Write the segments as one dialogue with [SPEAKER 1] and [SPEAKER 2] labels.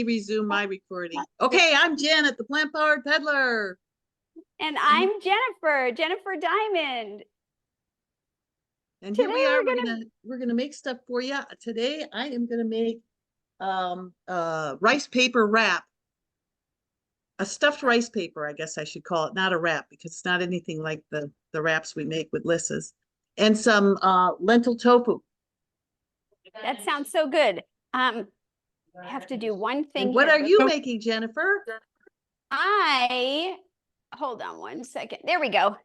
[SPEAKER 1] Resume my recording. Okay, I'm Janet, the Plant Powered Peddler.
[SPEAKER 2] And I'm Jennifer Diamond.
[SPEAKER 1] And today here we are, we're gonna make stuff for you. Today I am gonna make rice paper wrap. A stuffed rice paper, I guess I should call it, not a wrap, because it's not anything like the wraps we make with Lissa's. And some lentil tofu.
[SPEAKER 2] That sounds so good. I have to do one thing.
[SPEAKER 1] And what are you making, Jennifer?
[SPEAKER 2] Hold on one second. There we go.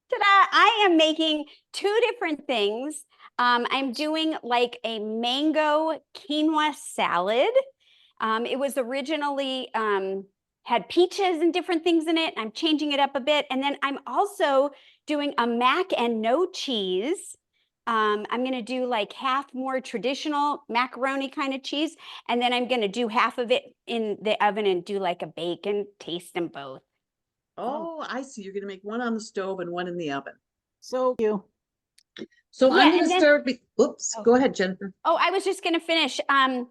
[SPEAKER 2] Ta-da! I am making two different things. I'm doing like a mango quinoa salad. It was originally had peaches and different things in it. I'm changing it up a bit. And then I'm also doing a mac and no cheese. I'm going to do like half more traditional macaroni kind of cheese. And then I'm going to do half of it in the oven and do like a bake and taste them both.
[SPEAKER 1] Oh, I see. You're going to make one on the stove and one in the oven.
[SPEAKER 3] So
[SPEAKER 1] I'm
[SPEAKER 2] yeah,
[SPEAKER 1] going to start. Oops, go ahead, Jennifer.
[SPEAKER 2] Oh, I was just going to finish. And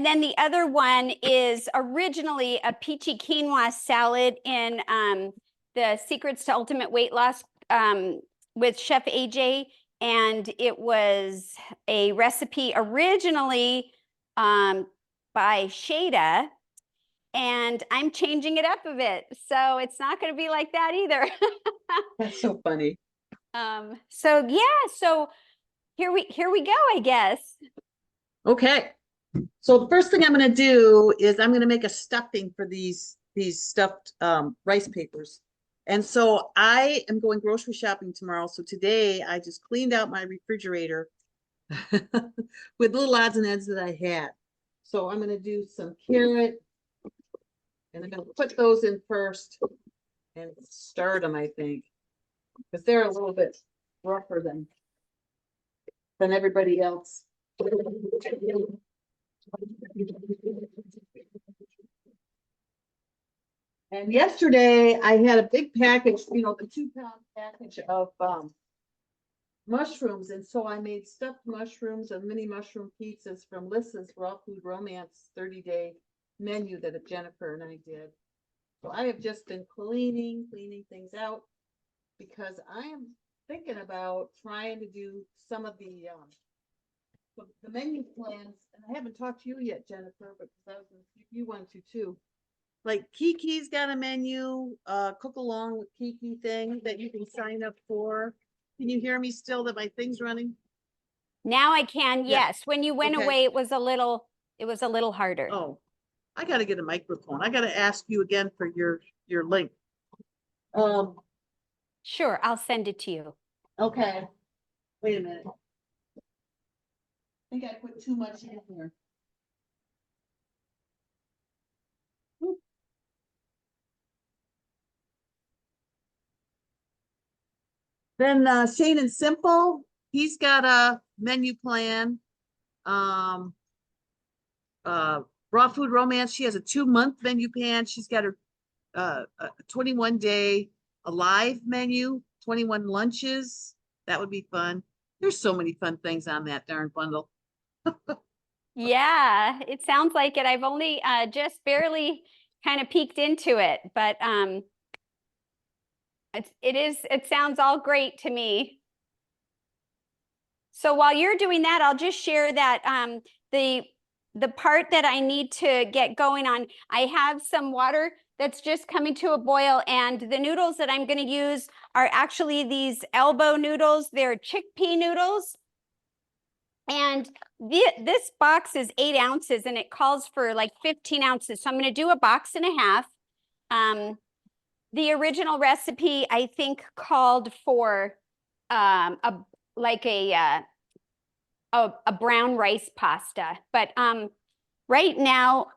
[SPEAKER 2] then the other one is originally a peachy quinoa salad in the Secrets to Ultimate Weight Loss with Chef AJ. And it was a recipe originally by Shada. And I'm changing it up a bit. So it's not going to be like that either.
[SPEAKER 1] That's so funny.
[SPEAKER 2] So here we go, I guess.
[SPEAKER 1] Okay. So the first thing I'm going to do is I'm going to make a stuffing for these stuffed rice papers. And so I am going grocery shopping tomorrow. So today I just cleaned out my refrigerator with little odds and ends that I had. So I'm going to do some carrot and I'm going to put those in first and start them, I think, because they're a little bit rougher than everybody else. And yesterday I had a big package, the 2-pound package of mushrooms. And so I made stuffed mushrooms and mini mushroom pizzas from Lissa's Raw Food Romance 30-day menu that Jennifer and I did. So I have just been cleaning things out because I am thinking about trying to do some of the menu plans. And I haven't talked to you yet, Jennifer, but I was going to see if you want to too. Like Kiki's got a menu, cook along with Kiki thing that you can sign up for. Can you hear me still that my thing's running?
[SPEAKER 2] Now I can,
[SPEAKER 1] Yeah.
[SPEAKER 2] yes. When you went away, it was a little harder.
[SPEAKER 1] Oh, I got to get a microphone. I got to ask you again for your link.
[SPEAKER 2] Sure, I'll send it to you.
[SPEAKER 1] Okay. Wait a minute. I think I put too much in here. Then Shane and Simple, he's got a menu plan. Raw Food Romance, she has a 2-month menu plan. She's got her a 21-day alive menu, 21 lunches. That would be fun. There's so many fun things on that darn bundle.
[SPEAKER 2] Yeah, it sounds like it. I've only just barely kind of peeked into it, but it sounds all great to me. So while you're doing that, I'll just share that the part that I need to get going on, I have some water that's just coming to a boil, and the noodles that I'm going to use are actually these elbow noodles. They're chickpea noodles. And this box is 8 ounces and it calls for like 15 ounces. So I'm going to do a box and a half. The original recipe, I think, called for a brown rice pasta. But right now,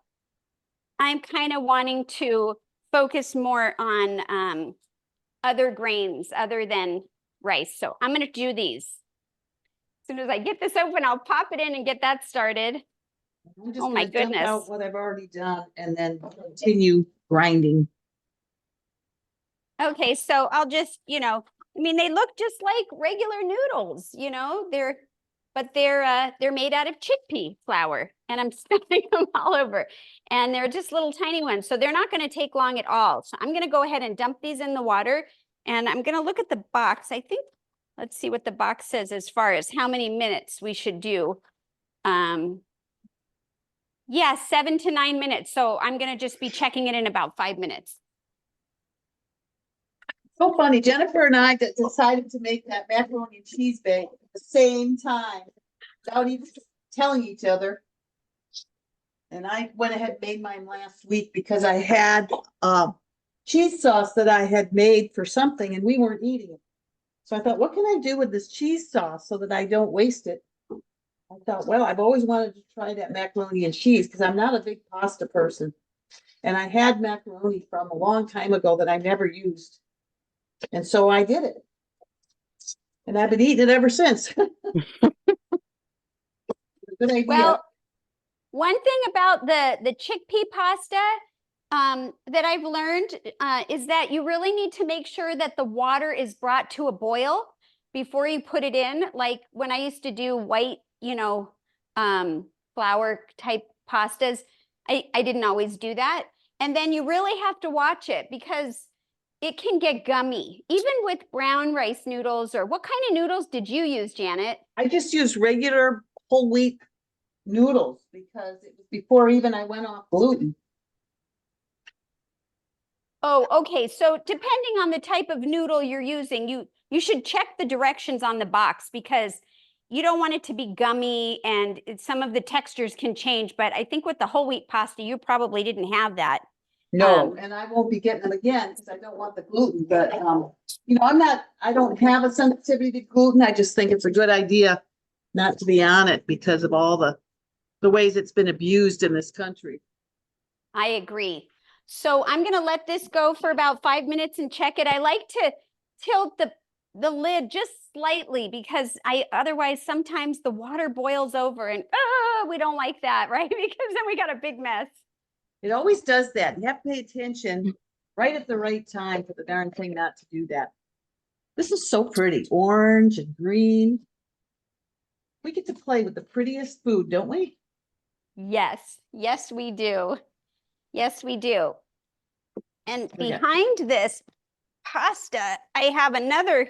[SPEAKER 2] I'm kind of wanting to focus more on other grains other than rice. So I'm going to do these. As soon as I get this open, I'll pop it in and get that started. Oh my goodness.
[SPEAKER 1] Dump out what I've already done and then continue grinding.
[SPEAKER 2] Okay, so I'll just, they look just like regular noodles, but they're made out of chickpea flour, and I'm spilling them all over. And they're just little tiny ones, so they're not going to take long at all. So I'm going to go ahead and dump these in the water, and I'm going to look at the box. I think, let's see what the box says as far as how many minutes we should do. Yeah, 7 to 9 minutes. So I'm going to just be checking it in about 5 minutes.
[SPEAKER 1] So funny, Jennifer and I decided to make that macaroni and cheese bake at the same time, without even telling each other. And I went ahead and made mine last week because I had cheese sauce that I had made for something and we weren't eating it. So I thought, what can I do with this cheese sauce so that I don't waste it? I thought, well, I've always wanted to try that macaroni and cheese because I'm not a big pasta person. And I had macaroni from a long time ago that I never used. And so I did it. And I've been eating it ever since. Good idea.
[SPEAKER 2] Well, one thing about the chickpea pasta that I've learned is that you really need to make sure that the water is brought to a boil before you put it in. Like when I used to do white, flour type pastas, I didn't always do that. And then you really have to watch it because it can get gummy, even with brown rice noodles. Or what kind of noodles did you use, Janet?
[SPEAKER 1] I just used regular whole wheat noodles because it was before even I went off gluten.
[SPEAKER 2] Oh, okay. So depending on the type of noodle you're using, you should check the directions on the box because you don't want it to be gummy and some of the textures can change. But I think with the whole wheat pasta, you probably didn't have that.
[SPEAKER 1] No, and I won't be getting them again because I don't want the gluten. But I don't have a sensitivity to gluten. I just think it's a good idea not to be on it because of all the ways it's been abused in this country.
[SPEAKER 2] I agree. So I'm going to let this go for about 5 minutes and check it. I like to tilt the lid just slightly because otherwise sometimes the water boils over and we don't like that, right? Because then we got a big mess.
[SPEAKER 1] It always does that. You have to pay attention right at the right time for the darn thing not to do that. This is so pretty. Orange and green. We get to play with the prettiest food, don't we?
[SPEAKER 2] Yes. Yes, we do. Yes, we do. And behind this pasta, I have another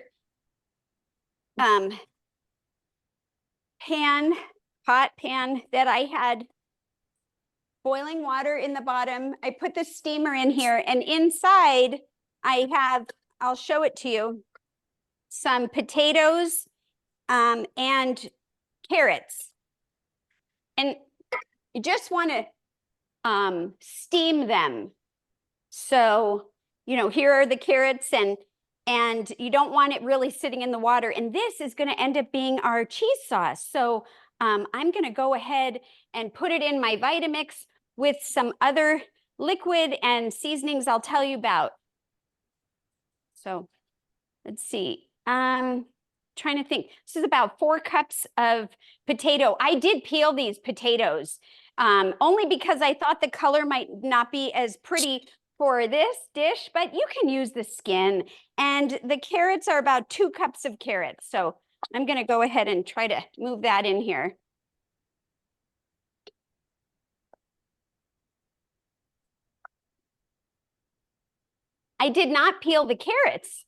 [SPEAKER 2] hot pan that I had boiling water in the bottom. I put the steamer in here, and inside I have, I'll show it to you, some potatoes and carrots. And you just want to steam them. So, here are the carrots and you don't want it really sitting in the water. And this is going to end up being our cheese sauce. So I'm going to go ahead and put it in my Vitamix with some other liquid and seasonings I'll tell you about. So let's see. Trying to think. This is about 4 cups of potato. I did peel these potatoes only because I thought the color might not be as pretty for this dish, but you can use the skin. And the carrots are about 2 cups of carrots. So I'm going to go ahead and try to move that in here. I did not peel the carrots.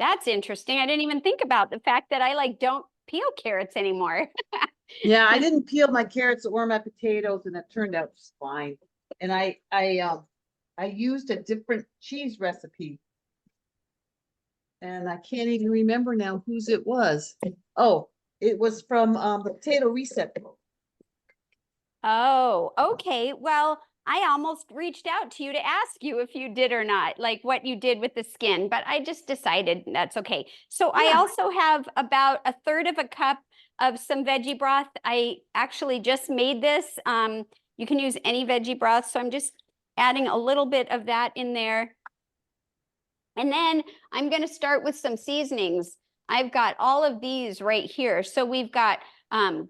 [SPEAKER 2] That's interesting. I didn't even think about the fact that I don't peel carrots anymore.
[SPEAKER 1] Yeah, I didn't peel my carrots or my potatoes, and it turned out just fine. And I used a different cheese recipe. And I can't even remember now whose it was. Oh, it was from the potato reset book.
[SPEAKER 2] Oh, okay. Well, I almost reached out to you to ask you if you did or not, like what you did with the skin, but I just decided that's okay. So yeah. I also have about 1/3 of a cup of some veggie broth. I actually just made this. You can use any veggie broth. So I'm just adding a little bit of that in there. And then I'm going to start with some seasonings. I've got all of these right here. So we've got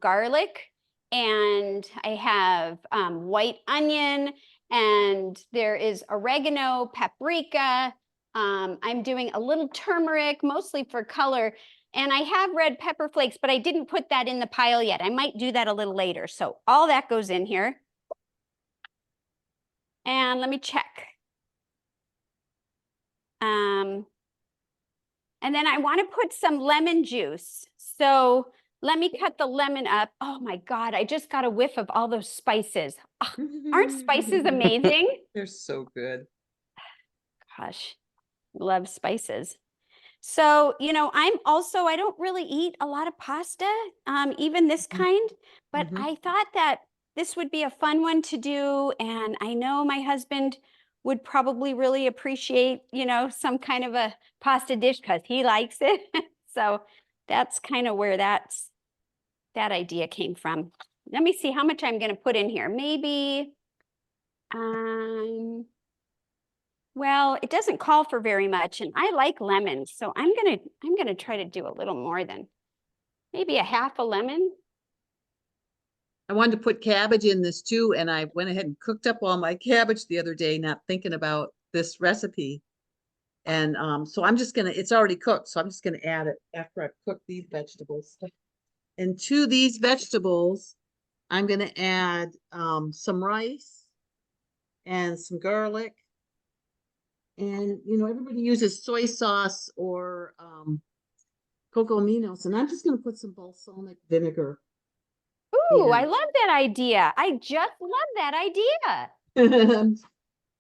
[SPEAKER 2] garlic, and I have white onion, and there is oregano, paprika. I'm doing a little turmeric, mostly for color. And I have red pepper flakes, but I didn't put that in the pile yet. I might do that a little later. So all that goes in here. And let me check. And then I want to put some lemon juice. So let me cut the lemon up. Oh my God, I just got a whiff of all those spices. Oh, aren't spices amazing?
[SPEAKER 3] They're so good.
[SPEAKER 2] Gosh, love spices. So, you know, I don't really eat a lot of pasta, even this kind, but I thought that this would be a fun one to do. And I know my husband would probably really appreciate, you know, some kind of a pasta dish because he likes it. So that's kind of where that idea came from. Let me see how much I'm going to put in here. Maybe, well, it doesn't call for very much, and I like lemons, so I'm gonna try to do a little more than maybe a half a lemon.
[SPEAKER 3] I wanted to put cabbage in this too, and I went ahead and cooked up all my cabbage the other day, not thinking about this recipe. And so I'm just gonna, it's already cooked, so I'm just gonna add it after I've cooked these vegetables. And to these vegetables, I'm gonna add some rice and some garlic. And you know, everybody uses soy sauce or cocoa aminos, and I'm just gonna put some balsamic vinegar.
[SPEAKER 2] Ooh, I
[SPEAKER 3] Yeah.
[SPEAKER 2] love that idea. I just love that idea.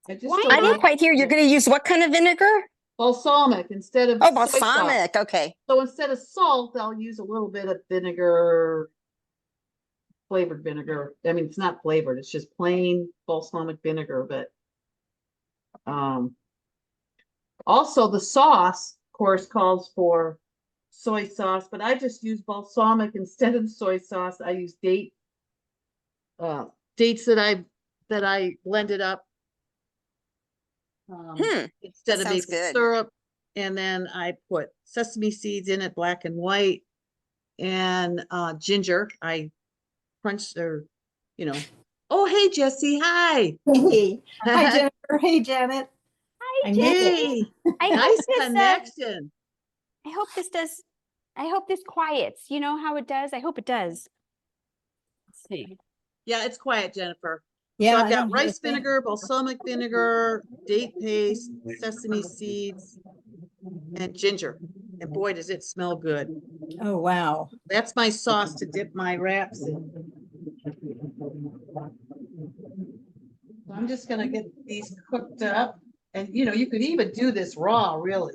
[SPEAKER 3] I just
[SPEAKER 2] Why
[SPEAKER 3] don't
[SPEAKER 4] I didn't
[SPEAKER 3] know.
[SPEAKER 4] quite hear. You're going to use what kind of vinegar?
[SPEAKER 3] Balsamic instead of
[SPEAKER 4] Oh,
[SPEAKER 3] soy sauce.
[SPEAKER 4] balsamic. Okay.
[SPEAKER 3] So instead of salt, I'll use a little bit of vinegar, flavored vinegar. I mean, it's not flavored, it's just plain balsamic vinegar, but also the sauce, of course, calls for soy sauce, but I just use balsamic instead of soy sauce. I use dates that I blended up instead
[SPEAKER 4] that
[SPEAKER 3] of
[SPEAKER 4] sounds
[SPEAKER 3] maple
[SPEAKER 4] good.
[SPEAKER 3] syrup. And then I put sesame seeds in it, black and white, and ginger. I crunched or, you know. Oh, hey, Jesse. Hi.
[SPEAKER 5] Hey, hi Jennifer. Hey Janet.
[SPEAKER 2] Hi,
[SPEAKER 5] I made it.
[SPEAKER 2] Jenny.
[SPEAKER 3] Hey,
[SPEAKER 2] I hope
[SPEAKER 3] nice
[SPEAKER 2] this,
[SPEAKER 3] connection.
[SPEAKER 2] I hope this does. I hope this quiets. You know how it does? I hope it does. Let's see.
[SPEAKER 3] Yeah, it's quiet, Jennifer.
[SPEAKER 5] Yeah,
[SPEAKER 3] So I've
[SPEAKER 5] I
[SPEAKER 3] got
[SPEAKER 5] don't hear a
[SPEAKER 3] rice
[SPEAKER 5] thing.
[SPEAKER 3] vinegar, balsamic vinegar, date paste, sesame seeds, and ginger. And boy, does it smell good.
[SPEAKER 5] Oh, wow.
[SPEAKER 3] That's my sauce to dip my wraps in. So I'm just gonna get these cooked up. And you know, you could even do this raw, really.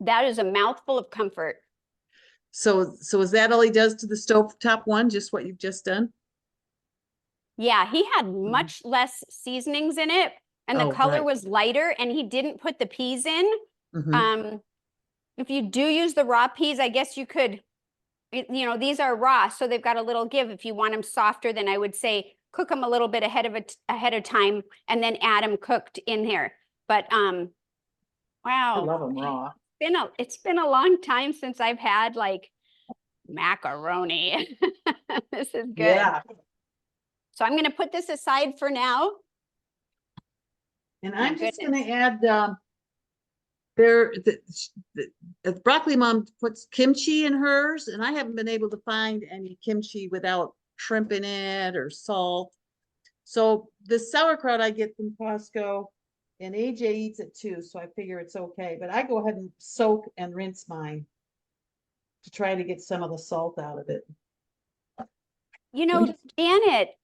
[SPEAKER 2] that is a mouthful of comfort.
[SPEAKER 3] So is that all he does to the stovetop one? Just what you've just done?
[SPEAKER 2] Yeah, he had much less seasonings in it, and the
[SPEAKER 3] Oh,
[SPEAKER 2] color
[SPEAKER 3] right.
[SPEAKER 2] was lighter, and he didn't put the peas in.
[SPEAKER 3] Mhm.
[SPEAKER 2] If you do use the raw peas, I guess you could, these are raw, so they've got a little give. If you want them softer, then I would say cook them a little bit ahead of time, and then add them cooked in here. But
[SPEAKER 3] I
[SPEAKER 2] wow,
[SPEAKER 3] love them raw.
[SPEAKER 2] it's been a long time since I've had like macaroni. This is good.
[SPEAKER 3] Yeah.
[SPEAKER 2] So I'm going to put this aside for now.
[SPEAKER 3] And
[SPEAKER 2] My
[SPEAKER 3] I'm just
[SPEAKER 2] goodness.
[SPEAKER 3] gonna add, the broccoli mom puts kimchi in hers, and I haven't been able to find any kimchi without shrimp in it or salt. So the sauerkraut I get from Costco, and AJ eats it too, so I figure it's okay. But I go ahead and soak and rinse mine to try to get some of the salt out of it.
[SPEAKER 2] Janet,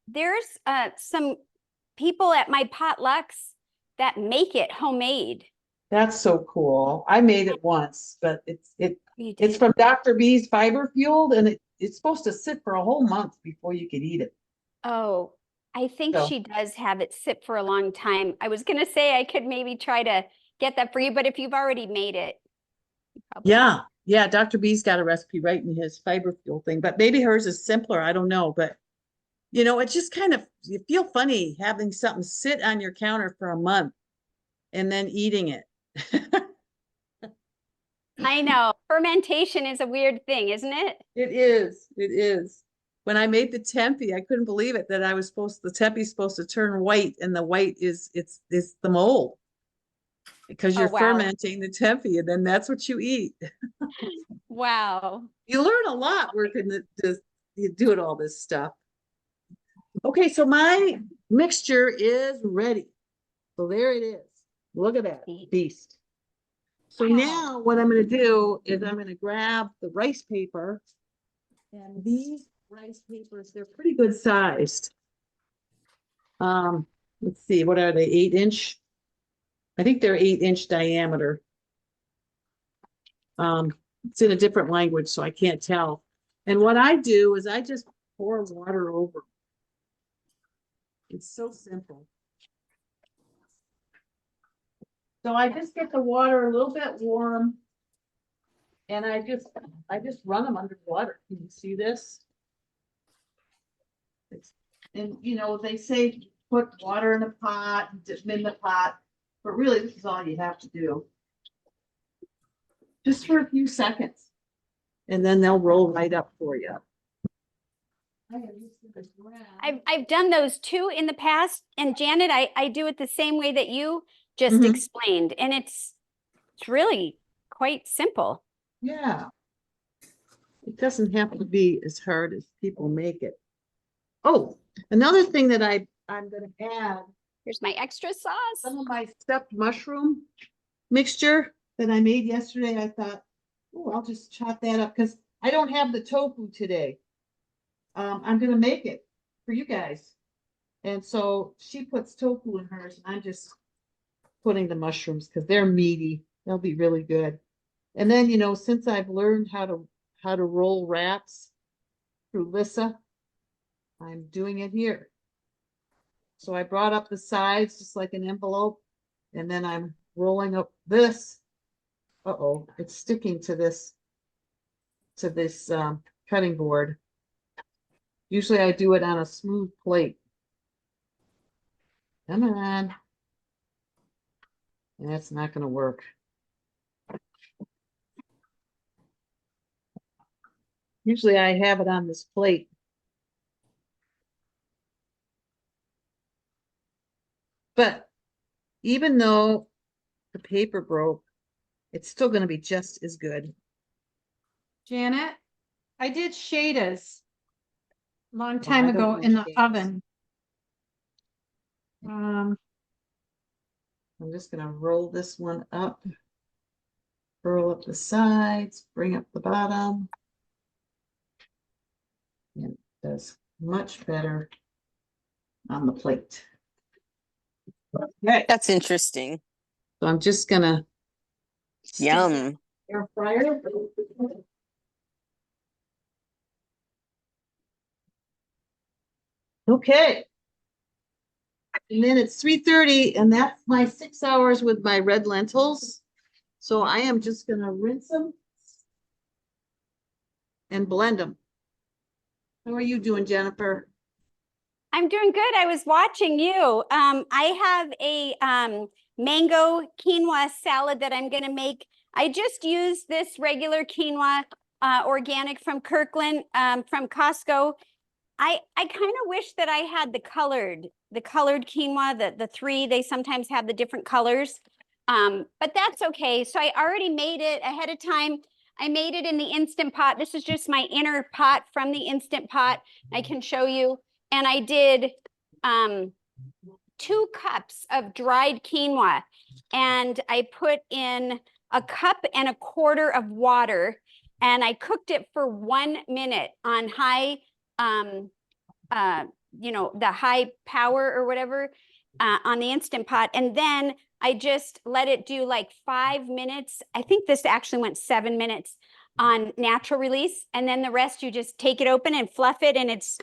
[SPEAKER 2] there's some people at my potlucks that make it homemade.
[SPEAKER 3] That's so cool. I made it once, but it's
[SPEAKER 2] You
[SPEAKER 3] it's
[SPEAKER 2] did?
[SPEAKER 3] from Dr. B's Fiber Fueled, and it's supposed to sit for a whole month before you could eat it.
[SPEAKER 2] Oh, I think
[SPEAKER 3] So-
[SPEAKER 2] she does have it sit for a long time. I was gonna say I could maybe try to get that for you, but if you've already made it. you probably-
[SPEAKER 3] Yeah, Dr. B's got a recipe right in his Fiber Fuel thing, but maybe hers is simpler. I don't know, but it's just kind of, you feel funny having something sit on your counter for a month and then eating it.
[SPEAKER 2] I know. Fermentation is a weird thing, isn't it?
[SPEAKER 3] It is. It is. When I made the tempeh, I couldn't believe it that the tempeh's supposed to turn white, and the white is the mold, because
[SPEAKER 2] Oh,
[SPEAKER 3] you're
[SPEAKER 2] wow.
[SPEAKER 3] fermenting the tempeh, and then that's what you eat.
[SPEAKER 2] Wow.
[SPEAKER 3] You learn a lot working you doing all this stuff. Okay, so my mixture is ready. So there it is. Look at that beast. So
[SPEAKER 2] Wow.
[SPEAKER 3] now what I'm going to do is I'm going to grab the rice paper, and these rice papers, they're pretty good sized. Let's see, what are they? 8-inch? I think they're 8-inch diameter. It's in a different language, so I can't tell. And what I do is I just pour water over. It's so simple. So I just get the water a little bit warm, and I just run them under water. Can you see this? And they say put water in a pot, dip them in the pot, but really this is all you have to do. Just for a few seconds, and then they'll roll right up for you.
[SPEAKER 2] I've done those too in the past, and Janet, I do it the same way that you just
[SPEAKER 3] Mhm.
[SPEAKER 2] explained, and it's really quite simple.
[SPEAKER 3] Yeah. It doesn't have to be as hard as people make it. Oh, another thing that I'm gonna add,
[SPEAKER 2] Here's my extra sauce.
[SPEAKER 3] some of my stuffed mushroom mixture that I made yesterday. I thought, oh, I'll just chop that up because I don't have the tofu today. I'm gonna make it for you guys. And so she puts tofu in hers, and I'm just putting the mushrooms because they're meaty. They'll be really good. And then, since I've learned how to roll wraps through Lissa, I'm doing it here. So I brought up the sides just like an envelope, and then I'm rolling up this. Uh-oh, it's sticking to this cutting board. Usually I do it on a smooth plate. Come on. And that's not going to work. Usually I have it on this plate. But even though the paper broke, it's still going to be just as good.
[SPEAKER 5] Janet, I did shadas a long
[SPEAKER 3] I
[SPEAKER 5] time
[SPEAKER 3] don't
[SPEAKER 5] ago
[SPEAKER 3] know
[SPEAKER 5] in the
[SPEAKER 3] shadas.
[SPEAKER 5] oven.
[SPEAKER 3] I'm just going to roll this one up, roll up the sides, bring up the bottom. And it does much better on the plate. Okay,
[SPEAKER 4] That's interesting.
[SPEAKER 3] so I'm just going to
[SPEAKER 4] Yum.
[SPEAKER 3] Air fryer. Okay. And then it's 3:30 and that's my 6 hours with my red lentils. So I am just gonna rinse them and blend them. How are you doing, Jennifer?
[SPEAKER 2] I'm doing good. I was watching you. I have a mango quinoa salad that I'm going to make. I just used this regular quinoa, organic from Kirkland, from Costco. I kind of wish that I had the colored quinoa, the three, they sometimes have the different colors. But that's okay. So I already made it ahead of time. I made it in the Instant Pot. This is just my inner pot from the Instant Pot. I can show you. And I did 2 cups of dried quinoa. And I put in 1.25 cups of water. And I cooked it for 1 minute on high, the high power or whatever, on the Instant Pot. And then I just let it do like 5 minutes. I think this actually went 7 minutes on natural release. And then the rest, you just take it open and fluff it, and it's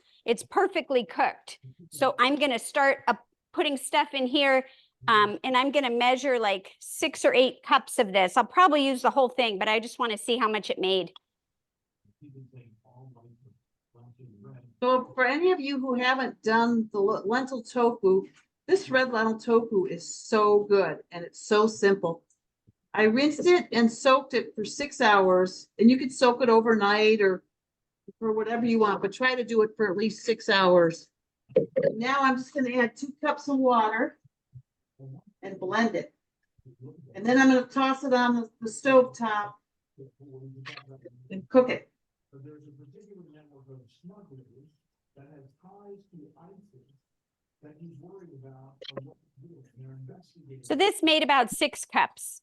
[SPEAKER 2] perfectly cooked. So I'm going to start putting stuff in here, and I'm going to measure like 6 or 8 cups of this. I'll probably use the whole thing, but I just want to see how much it made.
[SPEAKER 3] So for any of you who haven't done the lentil tofu, this red lentil tofu is so good and it's so simple. I rinsed it and soaked it for 6 hours, and you could soak it overnight or for whatever you want, but try to do it for at least 6 hours. Now I'm just going to add 2 cups of water and blend it. And then I'm going to toss it on the stove top and cook it.
[SPEAKER 6] There's a particular network of smugglers that has ties to ISIS that he's worried about. They're investigating.
[SPEAKER 2] So this made about 6 cups.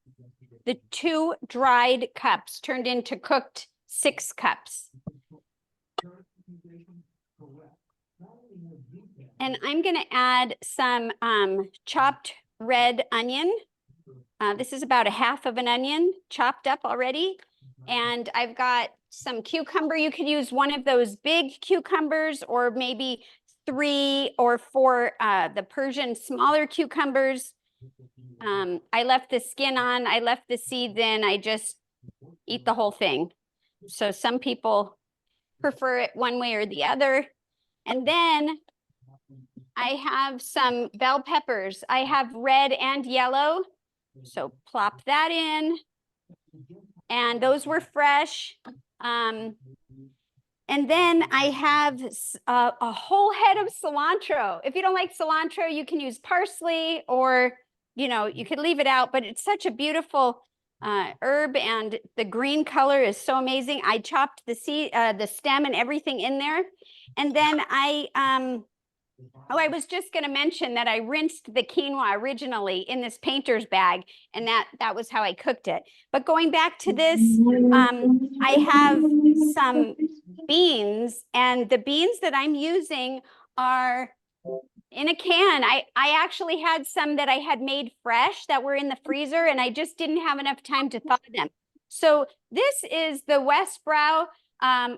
[SPEAKER 2] The 2 dried cups turned into cooked 6 cups. And I'm going to add some chopped red onion. This is about 1/2 of an onion chopped up already. And I've got some cucumber. You could use one of those big cucumbers, or maybe 3 or 4 the Persian smaller cucumbers. I left the skin on, I left the seeds in, I just eat the whole thing. So some people prefer it one way or the other. And then I have some bell peppers. I have red and yellow. So plop that in. And those were fresh. And then I have a whole head of cilantro. If you don't like cilantro, you can use parsley, or, you could leave it out, but it's such a beautiful herb, and the green color is so amazing. I chopped the stem and everything in there. And then I was just going to mention that I rinsed the quinoa originally in this painter's bag, and that was how I cooked it. But going back to this, I have some beans, and the beans that I'm using are in a can. I actually had some that I had made fresh that were in the freezer, and I just didn't have enough time to thaw them. So this is the Westbrow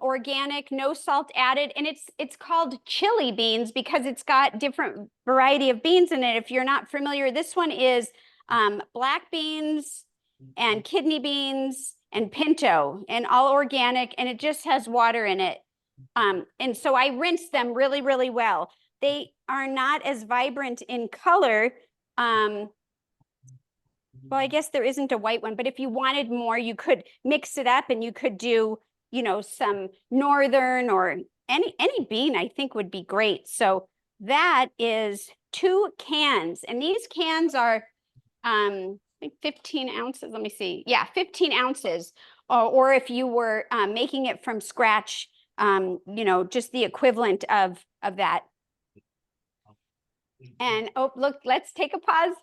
[SPEAKER 2] organic, no salt added, and it's called chili beans because it's got different variety of beans in it. If you're not familiar, this one is black beans and kidney beans and pinto, and all organic, and it just has water in it. And so I rinsed them really, really well. They are not as vibrant in color. Well, I guess there isn't a white one, but if you wanted more, you could mix it up, and you could do, some northern or any bean, I think would be great. So that is 2 cans, and these cans are 15 ounces. Let me see. Yeah, 15 ounces. Or if you were making it from scratch, just the equivalent of that. And look, let's take a pause.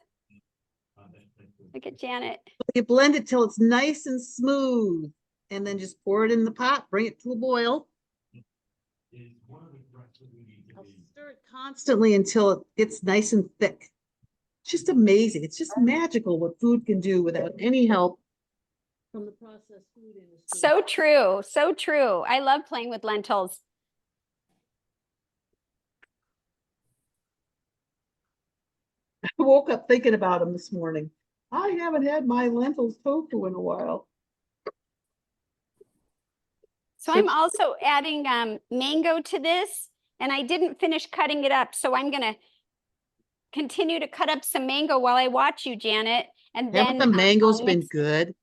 [SPEAKER 2] Look at Janet.
[SPEAKER 3] You blend it till it's nice and smooth, and then just pour it in the pot, bring it to a boil. I'll stir it constantly until it gets nice and thick. It's just amazing. It's just magical what food can do without any help.
[SPEAKER 1] from the processed food industry.
[SPEAKER 2] So true, so true. I love playing with lentils.
[SPEAKER 3] I woke up thinking about them this morning. I haven't had my lentils tofu in a while.
[SPEAKER 2] So I'm also adding mango to this, and I didn't finish cutting it up. So I'm gonna continue to cut up some mango while I watch you, Janet. And
[SPEAKER 3] Haven't
[SPEAKER 2] then
[SPEAKER 3] the mangoes
[SPEAKER 2] I'll
[SPEAKER 3] been
[SPEAKER 2] mix-
[SPEAKER 3] good?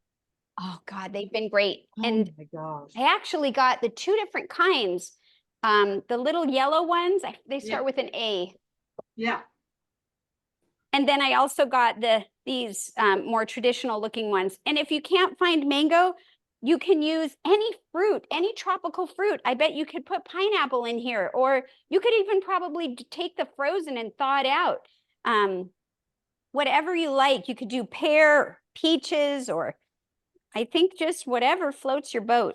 [SPEAKER 2] Oh God, they've been great.
[SPEAKER 3] Oh
[SPEAKER 2] And
[SPEAKER 3] my gosh.
[SPEAKER 2] I actually got the two different kinds. The little yellow ones, they start with an A.
[SPEAKER 3] Yeah.
[SPEAKER 2] And then I also got these more traditional looking ones. And if you can't find mango, you can use any fruit, any tropical fruit. I bet you could put pineapple in here, or you could even probably take the frozen and thaw it out. Whatever you like, you could do pear, peaches, or I think just whatever floats your boat.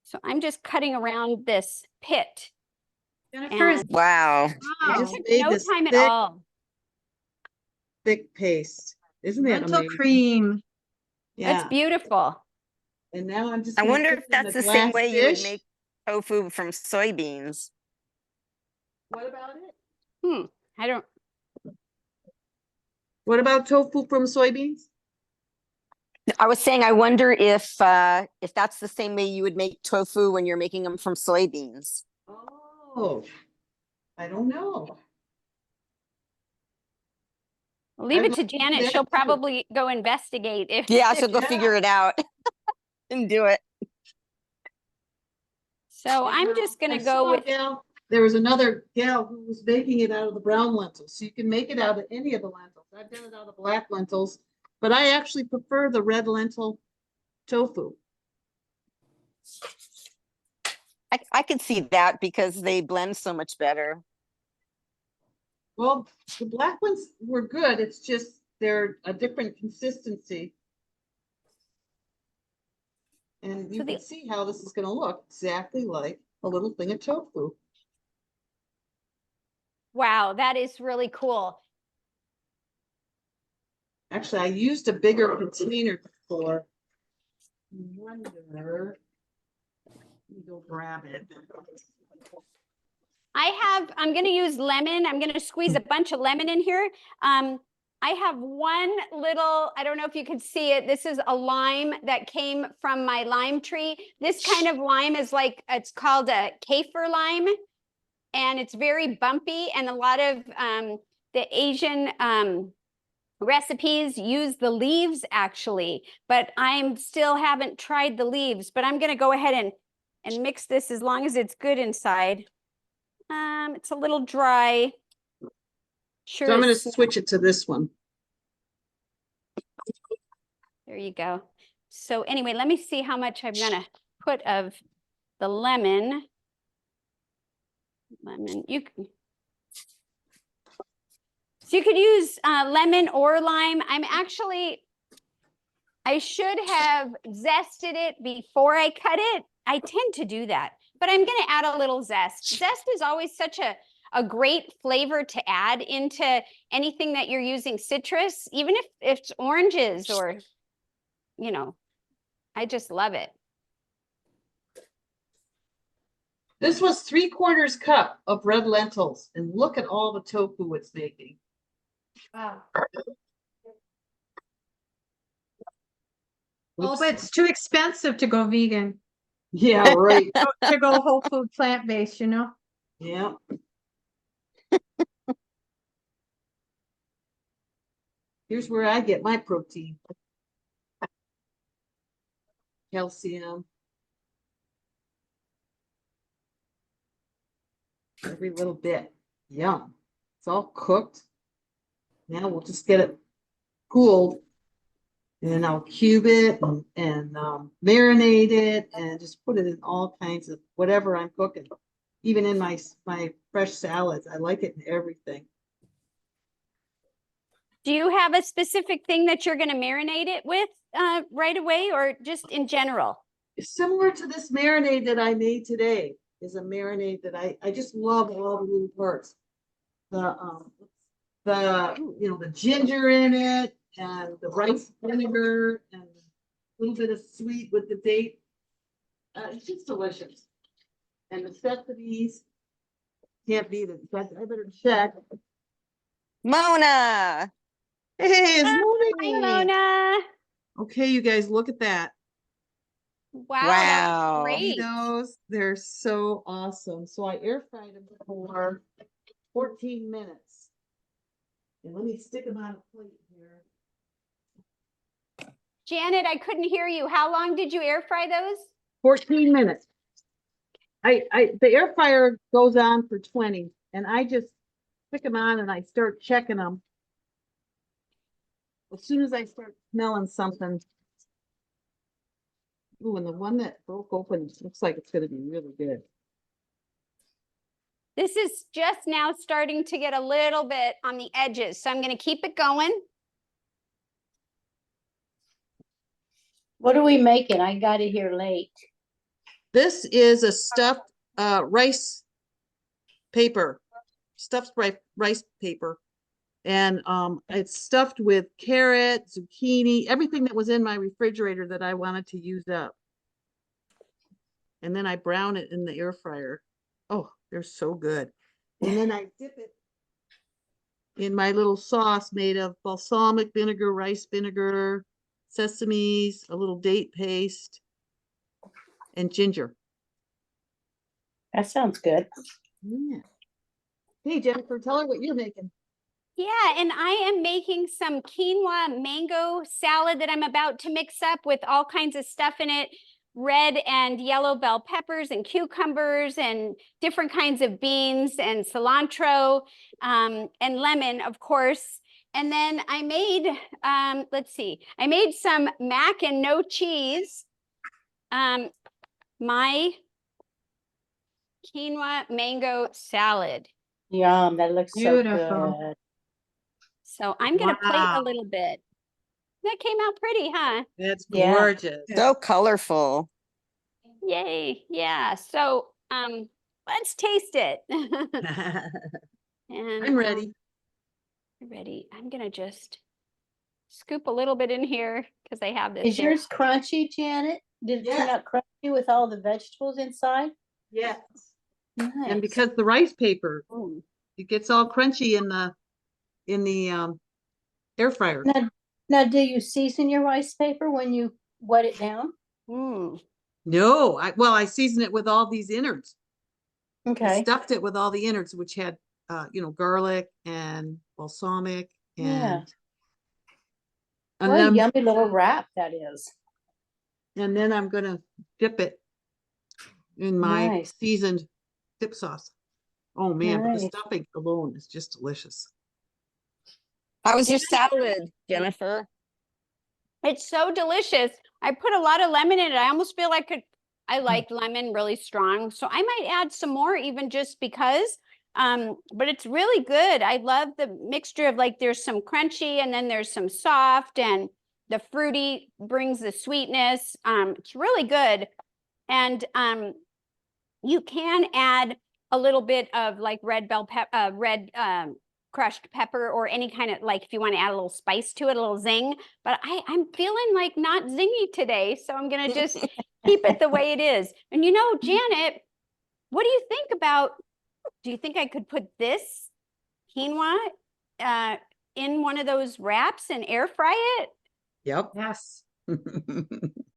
[SPEAKER 2] So I'm just cutting around this pit.
[SPEAKER 5] Jennifer is,
[SPEAKER 2] And
[SPEAKER 4] Wow.
[SPEAKER 3] I
[SPEAKER 5] wow.
[SPEAKER 3] just
[SPEAKER 2] took
[SPEAKER 3] made
[SPEAKER 2] no
[SPEAKER 3] this
[SPEAKER 2] time at
[SPEAKER 3] thick,
[SPEAKER 2] all.
[SPEAKER 3] thick paste. Isn't that
[SPEAKER 5] Lentil
[SPEAKER 3] amazing?
[SPEAKER 5] cream.
[SPEAKER 2] That's
[SPEAKER 3] Yeah.
[SPEAKER 2] beautiful.
[SPEAKER 3] And now I'm just
[SPEAKER 4] I
[SPEAKER 3] gonna
[SPEAKER 4] wonder
[SPEAKER 3] put
[SPEAKER 4] if
[SPEAKER 3] it in
[SPEAKER 4] that's
[SPEAKER 3] a
[SPEAKER 4] the same
[SPEAKER 3] glass
[SPEAKER 4] way you would
[SPEAKER 3] dish.
[SPEAKER 4] make tofu from soybeans.
[SPEAKER 3] What about it?
[SPEAKER 2] I don't,
[SPEAKER 3] What about tofu from soybeans?
[SPEAKER 4] I was saying, I wonder if that's the same way you would make tofu when you're making them from soybeans.
[SPEAKER 3] Oh, I don't know.
[SPEAKER 2] leave
[SPEAKER 3] I'd
[SPEAKER 2] it to
[SPEAKER 3] like to do
[SPEAKER 2] Janet.
[SPEAKER 3] that
[SPEAKER 2] She'll
[SPEAKER 3] too.
[SPEAKER 2] probably go investigate if
[SPEAKER 4] Yeah, she'll go
[SPEAKER 3] Yeah.
[SPEAKER 4] figure it out and do it.
[SPEAKER 2] so.
[SPEAKER 3] And,
[SPEAKER 2] I'm just
[SPEAKER 3] I
[SPEAKER 2] gonna
[SPEAKER 3] saw
[SPEAKER 2] go
[SPEAKER 3] a
[SPEAKER 2] with
[SPEAKER 3] gal- There was another gal who was making it out of the brown lentils. So you can make it out of any of the lentils. I've done it out of black lentils, but I actually prefer the red lentil tofu.
[SPEAKER 4] I could see that because they blend so much better.
[SPEAKER 3] Well, the black ones were good. It's just they're a different consistency. And you
[SPEAKER 2] So the-
[SPEAKER 3] can see how this is gonna look exactly like a little thing of tofu.
[SPEAKER 2] wow, that is really cool.
[SPEAKER 3] Actually, I used a bigger container before. Wonder. Let me go grab it.
[SPEAKER 2] I'm gonna use lemon. I'm gonna squeeze a bunch of lemon in here. I have one little, I don't know if you can see it. This is a lime that came from my lime tree. This kind of lime is like, it's called a kaffir lime. And it's very bumpy. And a lot of the Asian recipes use the leaves actually, but I'm still haven't tried the leaves, but I'm gonna go ahead and mix this as long as it's good inside. It's a little dry. Sure.
[SPEAKER 3] So I'm gonna
[SPEAKER 2] as-
[SPEAKER 3] switch it to this one.
[SPEAKER 2] There you go. So anyway, let me see how much I'm gonna put of the lemon. You can. So you could use lemon or lime. I should have zested it before I cut it. I tend to do that, but I'm gonna add a little zest. Zest is always such a great flavor to add into anything that you're using citrus, even if it's oranges or, I just love it.
[SPEAKER 3] This was 3/4 cup of red lentils, and look at all the tofu it's making.
[SPEAKER 5] Wow. Oh,
[SPEAKER 3] Oops.
[SPEAKER 5] but it's too expensive to go vegan,
[SPEAKER 3] Yeah, right.
[SPEAKER 5] to go whole food plant-based, you know?
[SPEAKER 3] Yeah. Here's where I get my protein. Calcium. Every little bit. Yum. It's all cooked. Now we'll just get it cooled. And then I'll cube it and marinate it and just put it in all kinds of whatever I'm cooking. Even in my fresh salads. I like it in everything.
[SPEAKER 2] Do you have a specific thing that you're gonna marinate it with right away, or just in general?
[SPEAKER 3] Similar to this marinade that I made today is a marinade that I just love all the little parts. The the ginger in it and the rice vinegar and
[SPEAKER 1] little bit of sweet with the date. It's just delicious. And the sesames, can't beat it. But I better check.
[SPEAKER 4] Mona.
[SPEAKER 3] Hey, it's
[SPEAKER 2] Hi,
[SPEAKER 3] morning.
[SPEAKER 2] Mona.
[SPEAKER 3] Okay, you guys, look at that.
[SPEAKER 2] Wow,
[SPEAKER 4] Wow.
[SPEAKER 2] that's
[SPEAKER 3] See
[SPEAKER 2] great.
[SPEAKER 3] those? They're so awesome. So I air fried them for 14 minutes. And let me stick them on a plate here.
[SPEAKER 2] Janet, I couldn't hear you. How long did you air fry those?
[SPEAKER 3] 14 minutes. The air fryer goes on for 20 and I just stick them on and I start checking them. As soon as I start smelling something. Ooh, and the one that broke open looks like it's gonna be really good.
[SPEAKER 2] This is just now starting to get a little bit on the edges, so I'm going to keep it going.
[SPEAKER 7] What are we making? I got it here late.
[SPEAKER 3] This is a stuffed rice paper, stuffed rice paper. And it's stuffed with carrot, zucchini, everything that was in my refrigerator that I wanted to use up. And then I brown it in the air fryer. Oh, they're so good. And then I dip it in my little sauce made of balsamic vinegar, rice vinegar, sesames, a little date paste, and ginger.
[SPEAKER 7] That sounds good.
[SPEAKER 3] Yeah. Hey, Jennifer, tell her what you're making.
[SPEAKER 2] Yeah, and I am making some quinoa mango salad that I'm about to mix up with all kinds of stuff in it. Red and yellow bell peppers and cucumbers and different kinds of beans and cilantro and lemon, of course. And then I made, let's see, I made some mac and no cheese. My quinoa mango salad.
[SPEAKER 7] Yum, that looks so
[SPEAKER 5] Beautiful.
[SPEAKER 7] good.
[SPEAKER 2] So I'm going to plate a
[SPEAKER 3] Wow.
[SPEAKER 2] little bit. That came out pretty, huh?
[SPEAKER 3] That's
[SPEAKER 7] Yeah.
[SPEAKER 3] gorgeous.
[SPEAKER 4] So colorful.
[SPEAKER 2] Yay. Yeah. So let's taste it. And
[SPEAKER 3] I'm ready.
[SPEAKER 2] ready. I'm gonna just scoop a little bit in here because I have this
[SPEAKER 7] Is
[SPEAKER 2] here.
[SPEAKER 7] yours crunchy, Janet? Did it turn
[SPEAKER 1] Yeah.
[SPEAKER 7] out crunchy with all the vegetables inside?
[SPEAKER 1] Yes.
[SPEAKER 7] Nice.
[SPEAKER 3] And because the rice paper,
[SPEAKER 2] Mm.
[SPEAKER 3] it gets all crunchy in the air fryer.
[SPEAKER 7] Now, do you season your rice paper when you wet it down?
[SPEAKER 2] Mm.
[SPEAKER 3] No, I seasoned it with all these innards. I
[SPEAKER 7] Okay.
[SPEAKER 3] stuffed it with all the innards, which had garlic and balsamic
[SPEAKER 7] Yeah.
[SPEAKER 3] and
[SPEAKER 7] What a
[SPEAKER 3] then
[SPEAKER 7] yummy little wrap that is.
[SPEAKER 3] and then I'm gonna dip it in my
[SPEAKER 7] Nice.
[SPEAKER 3] seasoned dip sauce. Oh man, but the
[SPEAKER 7] Nice.
[SPEAKER 3] stuffing alone is just delicious.
[SPEAKER 4] How was your salad, Jennifer?
[SPEAKER 2] It's so delicious. I put a lot of lemon in it. I almost feel like I like lemon really strong. So I might add some more even just because. But it's really good. I love the mixture of like there's some crunchy and then there's some soft and the fruity brings the sweetness. It's really good. And you can add a little bit of like red bell pepper, crushed pepper or any kind of like if you want to add a little spice to it, a little zing. But I'm feeling like not zingy today, so I'm gonna just keep it the way it is. And Janet, what do you think about? Do you think I could put this quinoa in one of those wraps and air fry it?
[SPEAKER 3] Yep.
[SPEAKER 5] Yes.